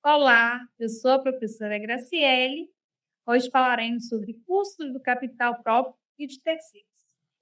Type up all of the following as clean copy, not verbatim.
Olá, eu sou a professora Graciele. Hoje falaremos sobre custos do capital próprio e de terceiros.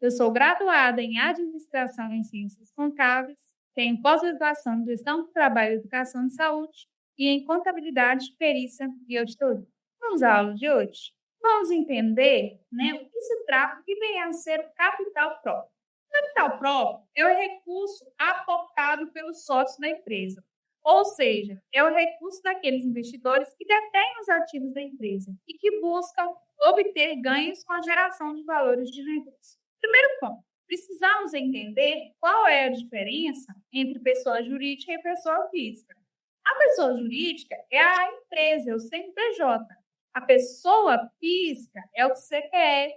Eu sou graduada em Administração em Ciências Contábeis, tenho pós-graduação em Gestão do Trabalho, Educação e Saúde e em Contabilidade, Perícia e Auditoria. Vamos à aula de hoje? Vamos entender o que se trata, o que vem a ser o capital próprio. O capital próprio é o recurso aportado pelos sócios da empresa. Ou seja, é o recurso daqueles investidores que detêm os ativos da empresa e que buscam obter ganhos com a geração de valores de negócio. Primeiro ponto, precisamos entender qual é a diferença entre pessoa jurídica e pessoa física. A pessoa jurídica é a empresa, é o CNPJ. A pessoa física é o CPF,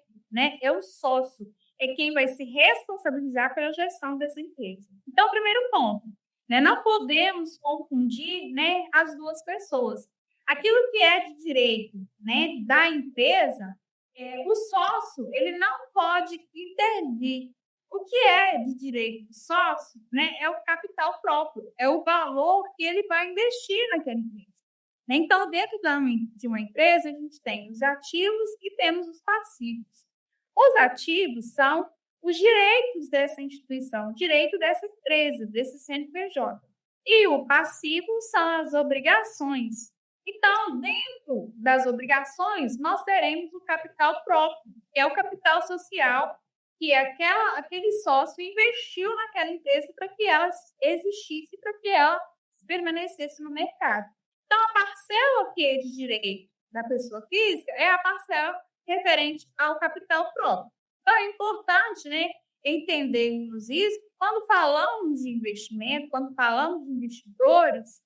é o sócio, é quem vai se responsabilizar pela gestão dessa empresa. Então, primeiro ponto, não podemos confundir as duas pessoas. Aquilo que é de direito da empresa, o sócio ele não pode intervir. O que é de direito do sócio é o capital próprio, é o valor que ele vai investir naquela empresa. Então, dentro de uma empresa, a gente tem os ativos e temos os passivos. Os ativos são os direitos dessa instituição, o direito dessa empresa, desse CNPJ. E o passivo são as obrigações. Então, dentro das obrigações, nós teremos o capital próprio, que é o capital social, que é aquele sócio investiu naquela empresa para que ela existisse, para que ela permanecesse no mercado. Então, a parcela que é de direito da pessoa física é a parcela referente ao capital próprio. Então, é importante entendermos isso quando falamos de investimento, quando falamos de investidores,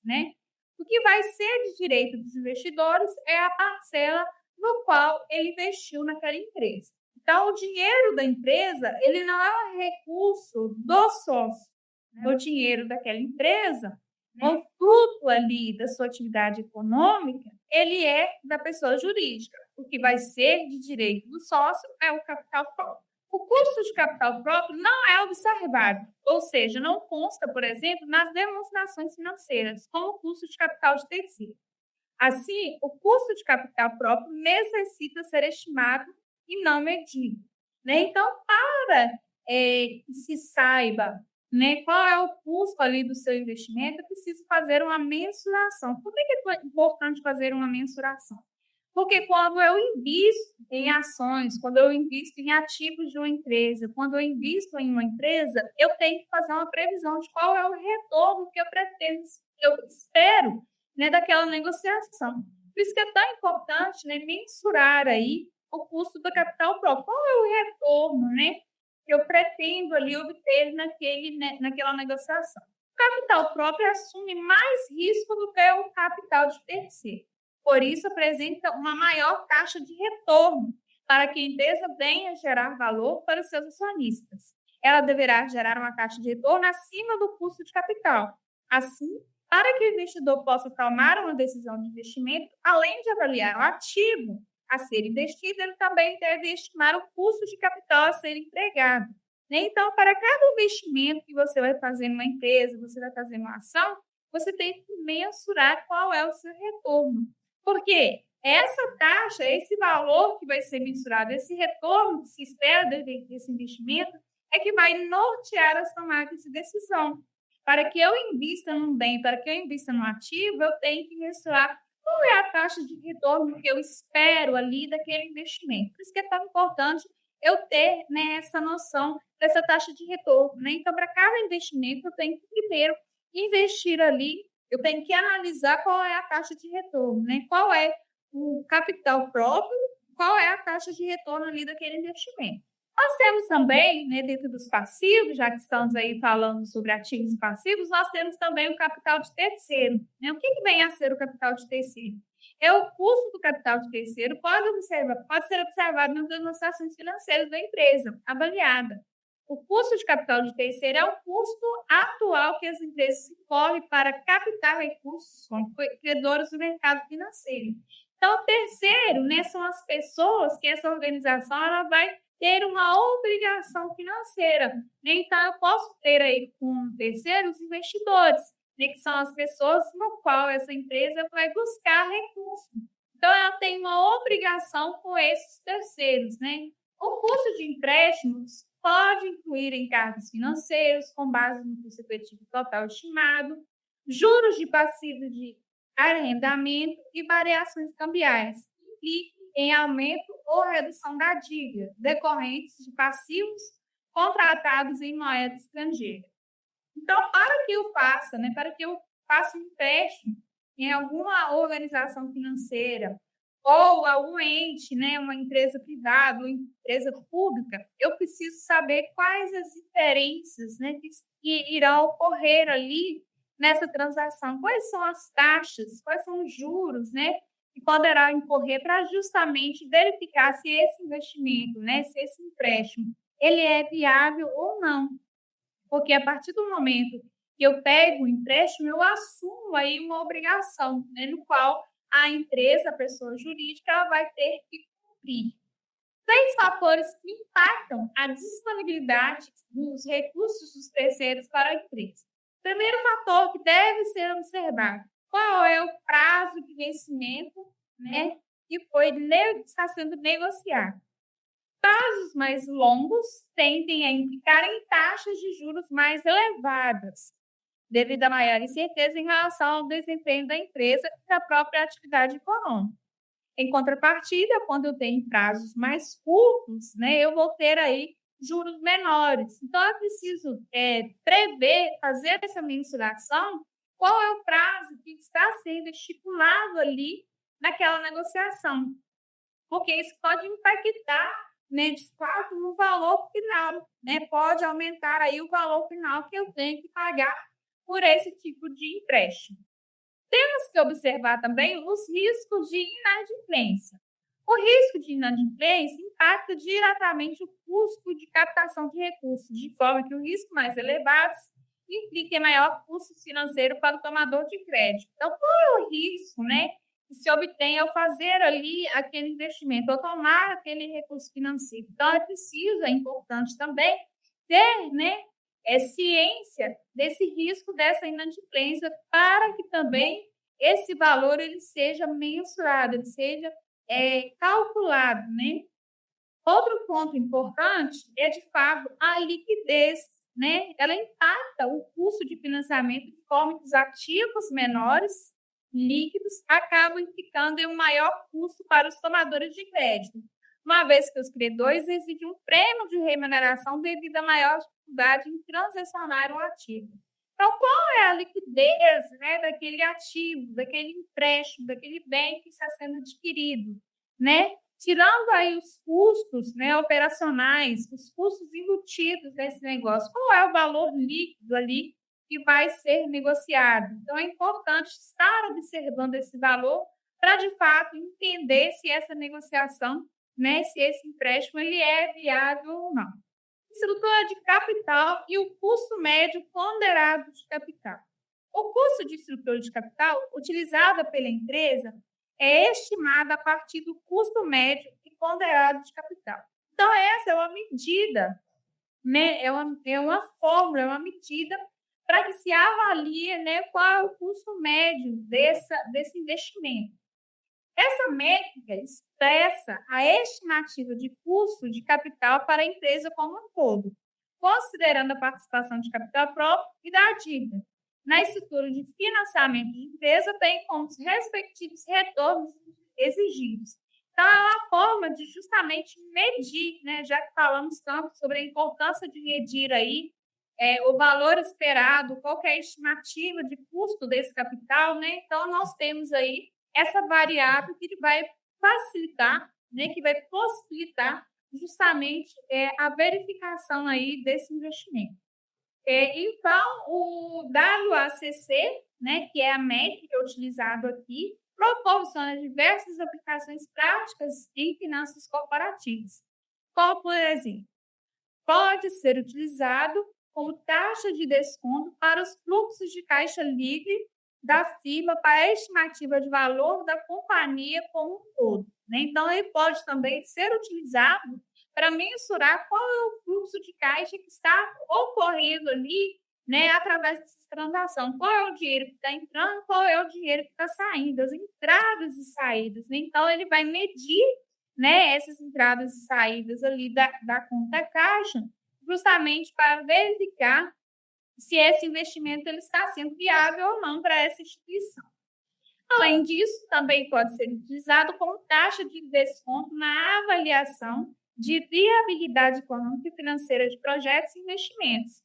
o que vai ser de direito dos investidores é a parcela no qual ele investiu naquela empresa. Então, o dinheiro da empresa, ele não é um recurso do sócio. O dinheiro daquela empresa, o fruto ali da sua atividade econômica, ele é da pessoa jurídica. O que vai ser de direito do sócio é o capital próprio. O custo de capital próprio não é observado, ou seja, não consta, por exemplo, nas demonstrações financeiras, como o custo de capital de terceiro. Assim, o custo de capital próprio necessita ser estimado e não medido. Então, para que se saiba qual é o custo ali do seu investimento, é preciso fazer uma mensuração. Por que é importante fazer uma mensuração? Porque quando eu invisto em ações, quando eu invisto em ativos de uma empresa, quando eu invisto em uma empresa, eu tenho que fazer uma previsão de qual é o retorno que eu pretendo, que eu espero daquela negociação. Por isso que é tão importante mensurar aí o custo do capital próprio. Qual é o retorno que eu pretendo ali obter naquela negociação? O capital próprio assume mais risco do que o capital de terceiro. Por isso, apresenta uma maior taxa de retorno para que a empresa venha gerar valor para os seus acionistas. Ela deverá gerar uma taxa de retorno acima do custo de capital. Assim, para que o investidor possa tomar uma decisão de investimento, além de avaliar o ativo a ser investido, ele também deve estimar o custo de capital a ser empregado. Então, para cada investimento que você vai fazer numa empresa, você vai fazer uma ação, você tem que mensurar qual é o seu retorno. Porque essa taxa, esse valor que vai ser mensurado, esse retorno que se espera desse investimento, é que vai nortear as tomadas de decisão. Para que eu invista num bem, para que eu invista num ativo, eu tenho que mensurar qual é a taxa de retorno que eu espero ali daquele investimento. Por isso que é tão importante eu ter essa noção dessa taxa de retorno. Então, para cada investimento, eu tenho que primeiro investir ali, eu tenho que analisar qual é a taxa de retorno, qual é o capital próprio, qual é a taxa de retorno ali daquele investimento. Nós temos também, dentro dos passivos, já que estamos aí falando sobre ativos e passivos, nós temos também o capital de terceiro. O que vem a ser o capital de terceiro? É o custo do capital de terceiro pode ser observado nas demonstrações financeiras da empresa, avaliada. O custo de capital de terceiro é o custo atual que as empresas incorrem para captar recursos com credores do mercado financeiro. Então, o terceiro, são as pessoas que essa organização ela vai ter uma obrigação financeira. Então, eu posso ter aí com terceiros investidores, né, que são as pessoas no qual essa empresa vai buscar recursos. Então, ela tem uma obrigação com esses terceiros, né? O custo de empréstimos pode incluir encargos financeiros com base no custo efetivo total estimado, juros de passivo de arrendamento e variações cambiais, que impliquem em aumento ou redução da dívida, decorrentes de passivos contratados em moeda estrangeira. Então, para que eu faça, né, para que eu faça um empréstimo em alguma organização financeira ou algum ente, né, uma empresa privada, uma empresa pública, eu preciso saber quais as diferenças, né, que irão ocorrer ali nessa transação, quais são as taxas, quais são os juros, né, que poderá incorrer para justamente verificar se esse investimento, né, se esse empréstimo, ele é viável ou não. Porque a partir do momento que eu pego o empréstimo, eu assumo aí uma obrigação, né, no qual a empresa, a pessoa jurídica, ela vai ter que cumprir. 3 fatores que impactam a disponibilidade dos recursos dos terceiros para a empresa. Primeiro fator que deve ser observado: qual é o prazo de vencimento, né, que está sendo negociado. Prazos mais longos tendem a implicar em taxas de juros mais elevadas, devido à maior incerteza em relação ao desempenho da empresa e da própria atividade econômica. Em contrapartida, quando eu tenho prazos mais curtos, né, eu vou ter aí juros menores. Então, eu preciso prever, fazer essa mensuração, qual é o prazo que está sendo estipulado ali naquela negociação, porque isso pode impactar, né, de fato, no valor final, né? Pode aumentar aí o valor final que eu tenho que pagar por esse tipo de empréstimo. Temos que observar também os riscos de inadimplência. O risco de inadimplência impacta diretamente o custo de captação de recursos, de forma que o risco mais elevado implica em maior custo financeiro para o tomador de crédito. Então, qual é o risco, né, que se obtém ao fazer ali aquele investimento, ou tomar aquele recurso financeiro? Então, é importante também ter, né, ciência desse risco, dessa inadimplência, para que também esse valor ele seja mensurado, ele seja calculado, né? Outro ponto importante é, de fato, a liquidez, né? Ela impacta o custo de financiamento de forma que os ativos menores, líquidos, acabam implicando em um maior custo para os tomadores de crédito, uma vez que os credores exigem um prêmio de remuneração devido à maior dificuldade em transacionar o ativo. Então, qual é a liquidez, né, daquele ativo, daquele empréstimo, daquele bem que está sendo adquirido, né? Tirando aí os custos, né, operacionais, os custos embutidos desse negócio, qual é o valor líquido ali que vai ser negociado? Então, é importante estar observando esse valor para, de fato, entender se essa negociação, né, se esse empréstimo ele é viável ou não. Estrutura de capital e o custo médio ponderado de capital. O custo de estrutura de capital utilizada pela empresa é estimada a partir do custo médio e ponderado de capital. Então, essa é uma medida, né? É uma fórmula, é uma medida para que se avalie, né, qual é o custo médio desse investimento. Essa métrica expressa a estimativa de custo de capital para a empresa como um todo, considerando a participação de capital próprio e da dívida na estrutura de financiamento de empresa, bem como os respectivos retornos exigidos. Então, é uma forma de justamente medir, né, já que falamos tanto sobre a importância de medir aí o valor esperado, qual que é a estimativa de custo desse capital, né? Então, nós temos aí essa variável que vai facilitar, né, que vai possibilitar justamente a verificação aí desse investimento. Então, o WACC, né, que é a métrica utilizada aqui, proporciona diversas aplicações práticas em finanças corporativas, como, por exemplo, pode ser utilizado como taxa de desconto para os fluxos de caixa livre da firma para a estimativa de valor da companhia como um todo, né? Então, ele pode também ser utilizado para mensurar qual é o fluxo de caixa que está ocorrendo ali né, através dessa transação. Qual é o dinheiro que está entrando, qual é o dinheiro que está saindo, as entradas e saídas, né? Então, ele vai medir, né, essas entradas e saídas ali da conta caixa, justamente para verificar se esse investimento ele está sendo viável ou não para essa instituição. Além disso, também pode ser utilizado como taxa de desconto na avaliação de viabilidade econômica e financeira de projetos e investimentos,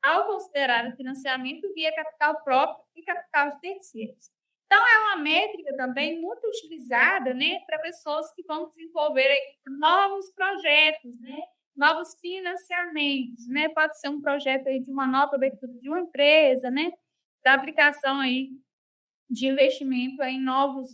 ao considerar o financiamento via capital próprio e capital de terceiros. Então, é uma métrica também muito utilizada, né, para pessoas que vão desenvolver novos projetos, né, novos financiamentos, né, pode ser um projeto aí de uma nova abertura de uma empresa, né, da aplicação aí de investimento em novos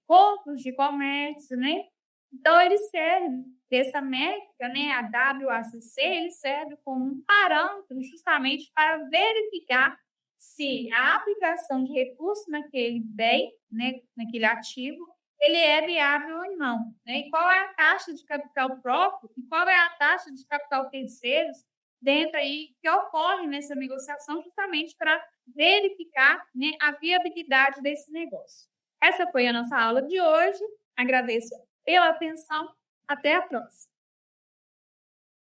pontos de comércio, né? Então, ele serve, essa métrica, né, a WACC, ele serve como um parâmetro justamente para verificar se a aplicação de recursos naquele bem, né, naquele ativo, ele é viável ou não, né? E qual é a taxa de capital próprio e qual é a taxa de capital terceiros dentro aí que ocorre nessa negociação justamente para verificar, né, a viabilidade desse negócio. Essa foi a nossa aula de hoje. Agradeço pela atenção. Até a próxima.